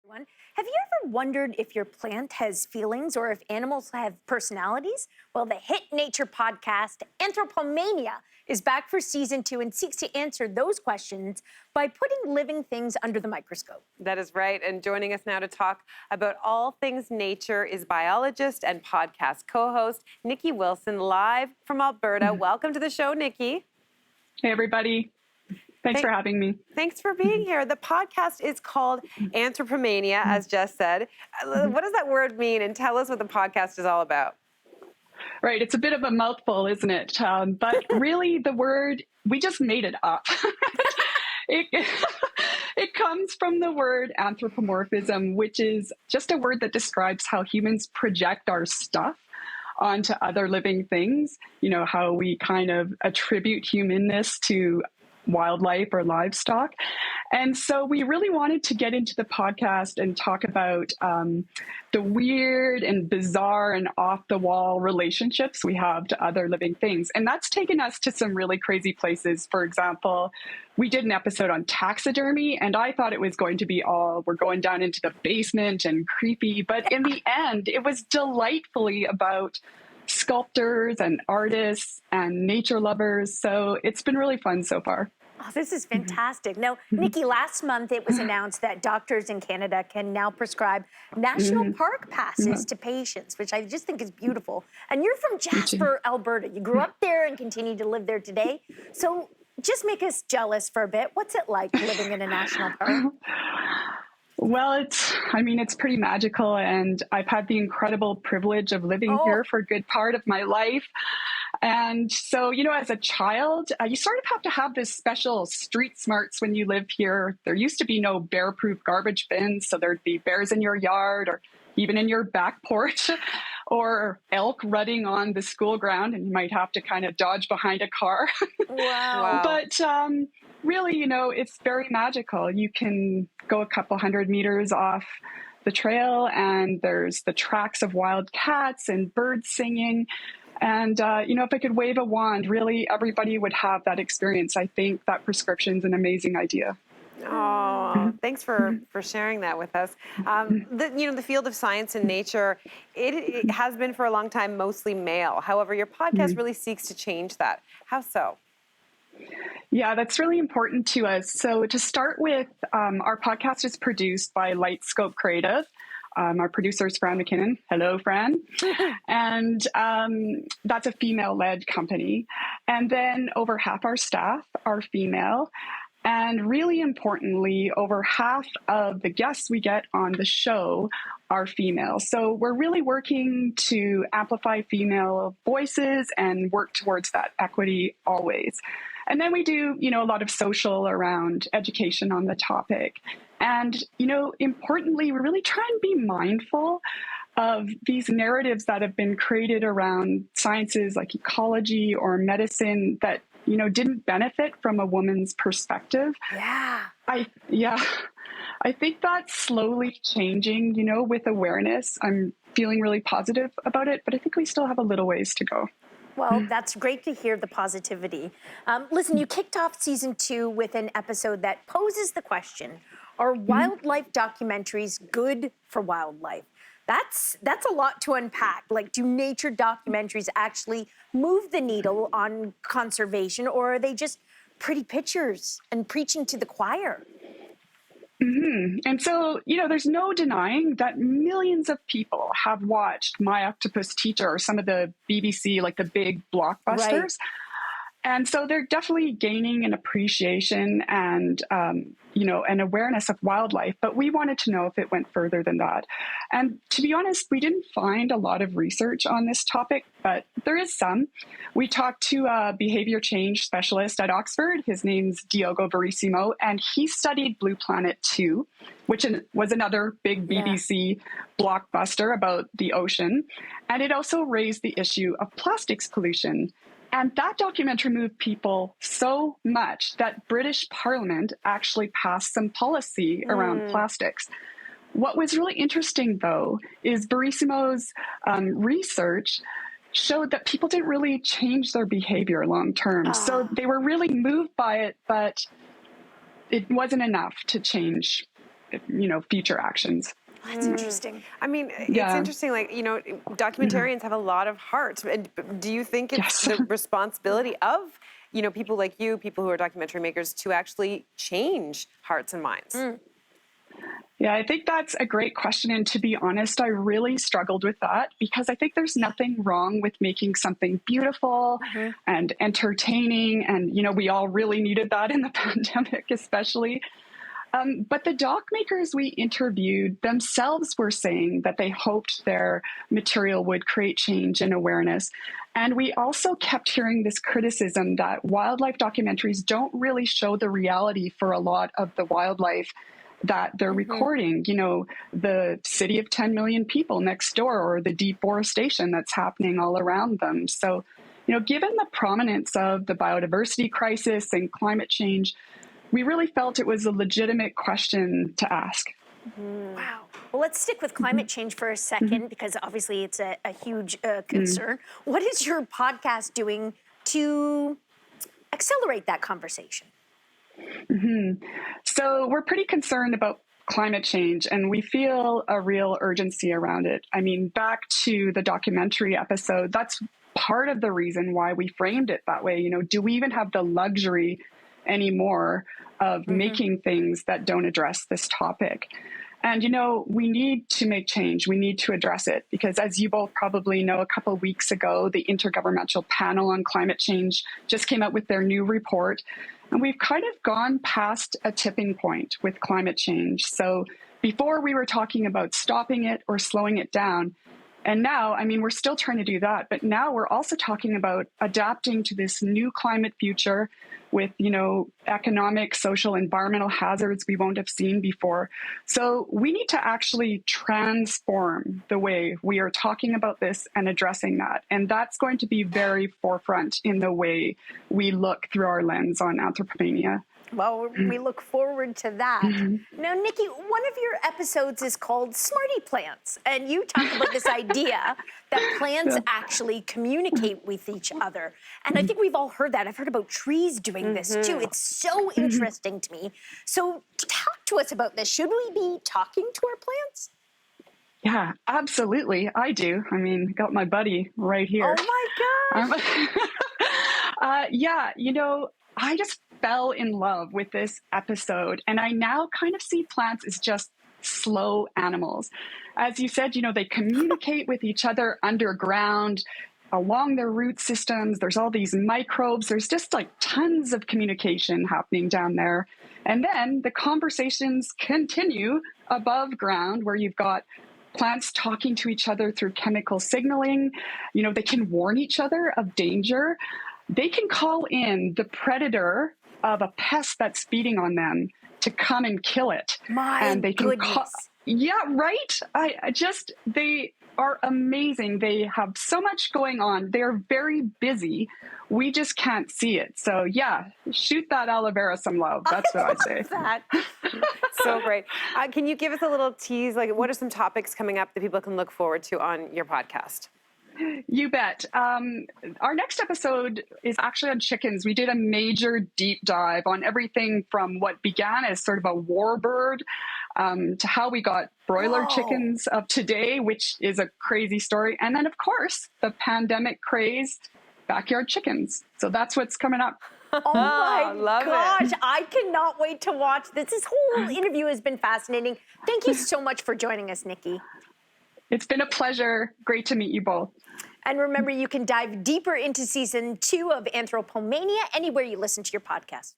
One. Have you ever wondered if your plant has feelings or if animals have personalities? Well, the hit nature podcast, Anthropomania, is back for season 2 and seeks to answer those questions by putting living things under the microscope. That is right. And joining us now to talk about all things nature is biologist and podcast co-host Niki Wilson, live from Alberta. Welcome to the show, Niki. Hey, everybody. Thanks for having me. Thanks for being here. The podcast is called Anthropomania, as Jess said. What does that word mean? And tell us what the podcast is all about. Right. It's a bit of a mouthful, isn't it? But really, the word, we just made it up. It comes from the word anthropomorphism, which is just a word that describes how humans project our stuff onto other living things. You know, how we kind of attribute humanness to wildlife or livestock. And so we really wanted to get into the podcast and talk about the weird and bizarre and off-the-wall relationships we have to other living things. And that's taken us to some really crazy places. For example, we did an episode on taxidermy, and I thought it was going to be all, we're going down into the basement and creepy. But in the end, it was delightfully about sculptors and artists and nature lovers. So it's been really fun so far. Oh, this is fantastic. Now, Niki, last month it was announced that doctors in Canada can now prescribe national park passes to patients, which I just think is beautiful. And you're from Jasper, Alberta. You grew up there and continue to live there today. So just make us jealous for a bit. What's it like living in a national park? Well, it's pretty magical, and I've had the incredible privilege of living here for a good part of my life. And so, you know, as a child, you sort of have to have this special street smarts when you live here. There used to be no bear-proof garbage bins, so there'd be bears in your yard or even in your back porch, or elk rutting on the school ground, and you might have to kind of dodge behind a car. Wow. But really, you know, it's very magical. You can go a couple hundred meters off the trail, and there's the tracks of wild cats and birds singing. And, you know, if I could wave a wand, really everybody would have that experience. I think that prescription's an amazing idea. Oh, thanks for sharing that with us. The field of science and nature, it has been for a long time mostly male. However, your podcast really seeks to change that. How so? Yeah, that's really important to us. So to start with, our podcast is produced by Lightscope Creative. Our producer is Fran McKinnon. Hello, Fran. And that's a female-led company. And then over half our staff are female. And really importantly, over half of the guests we get on the show are female. So we're really working to amplify female voices and work towards that equity always. And then we do, you know, a lot of social around education on the topic. And, you know, importantly, we really try and be mindful of these narratives that have been created around sciences like ecology or medicine that, you know, didn't benefit from a woman's perspective. Yeah. I think that's slowly changing, you know, with awareness. I'm feeling really positive about it, but I think we still have a little ways to go. Well, that's great to hear the positivity. Listen, you kicked off season 2 with an episode that poses the question, are wildlife documentaries good for wildlife? That's a lot to unpack. Like, do nature documentaries actually move the needle on conservation, or are they just pretty pictures and preaching to the choir? And so, you know, there's no denying that millions of people have watched My Octopus Teacher or some of the BBC, like the big blockbusters. Right. And so they're definitely gaining an appreciation and, you know, an awareness of wildlife. But we wanted to know if it went further than that. And to be honest, we didn't find a lot of research on this topic, but there is some. We talked to a behavior change specialist at Oxford. His name's Diogo Verissimo, and he studied Blue Planet 2, which was another big BBC blockbuster about the ocean. And it also raised the issue of plastics pollution. And that documentary moved people so much that British Parliament actually passed some policy around plastics. What was really interesting, though, is Verissimo's research showed that people didn't really change their behavior long term. So they were really moved by it, but it wasn't enough to change future actions. That's interesting. I mean, it's Yeah. interesting, like, documentarians have a lot of heart. And do you think it's the responsibility of, people like you, people who are documentary makers, to actually change hearts and minds? Yeah, I think that's a great question. And to be honest, I really struggled with that because I think there's nothing wrong with making something beautiful and entertaining. And, we all really needed that in the pandemic, especially. But the doc makers we interviewed themselves were saying that they hoped their material would create change and awareness. And we also kept hearing this criticism that wildlife documentaries don't really show the reality for a lot of the wildlife that they're recording, the city of 10 million people next door or the deforestation that's happening all around them. So, given the prominence of the biodiversity crisis and climate change, we really felt it was a legitimate question to ask. Wow. Well, let's stick with climate change for a second, because obviously it's a huge concern. What is your podcast doing to accelerate that conversation? So we're pretty concerned about climate change, and we feel a real urgency around it. I mean, back to the documentary episode, that's part of the reason why we framed it that way. Do we even have the luxury anymore of making things that don't address this topic? And, we need to make change. We need to address it because, as you both probably know, a couple of weeks ago, the Intergovernmental Panel on Climate Change just came out with their new report. And we've kind of gone past a tipping point with climate change. So before we were talking about stopping it or slowing it down. And now, we're still trying to do that. But now we're also talking about adapting to this new climate future with, economic, social, environmental hazards we won't have seen before. So we need to actually transform the way we are talking about this and addressing that. And that's going to be very forefront in the way we look through our lens on Anthropomania. Well, we look forward to that. Now, Niki, one of your episodes is called Smarty Plants, and you talk about this idea that plants actually communicate with each other. And I think we've all heard that. I've heard about trees doing this too. It's so interesting to me. So talk to us about this. Should we be talking to our plants? Yeah, absolutely. I do. Got my buddy right here. Oh my gosh. I just fell in love with this episode, and I now kind of see plants as just slow animals. As you said, they communicate with each other underground, along their root systems. There's all these microbes. There's just like tons of communication happening down there. And then the conversations continue above ground, where you've got plants talking to each other through chemical signaling. They can warn each other of danger. They can call in the predator of a pest that's feeding on them to come and kill it. And they can yeah, right? They are amazing. They have so much going on. They're very busy. We just can't see it. So yeah, shoot that aloe vera some love. That's what I say. That. So great. Can you give us a little tease? Like, what are some topics coming up that people can look forward to on your podcast? You bet. Our next episode is actually on chickens. We did a major deep dive on everything from what began as sort of a warbird to how we got broiler chickens of today, which is a crazy story. And then, of course, the pandemic crazed backyard chickens. So that's what's coming up. Oh my gosh, I cannot wait to watch this. This whole interview has been fascinating. Thank you so much for joining us, Niki. It's been a pleasure. Great to meet you both. And remember, you can dive deeper into season 2 of Anthropomania anywhere you listen to your podcast.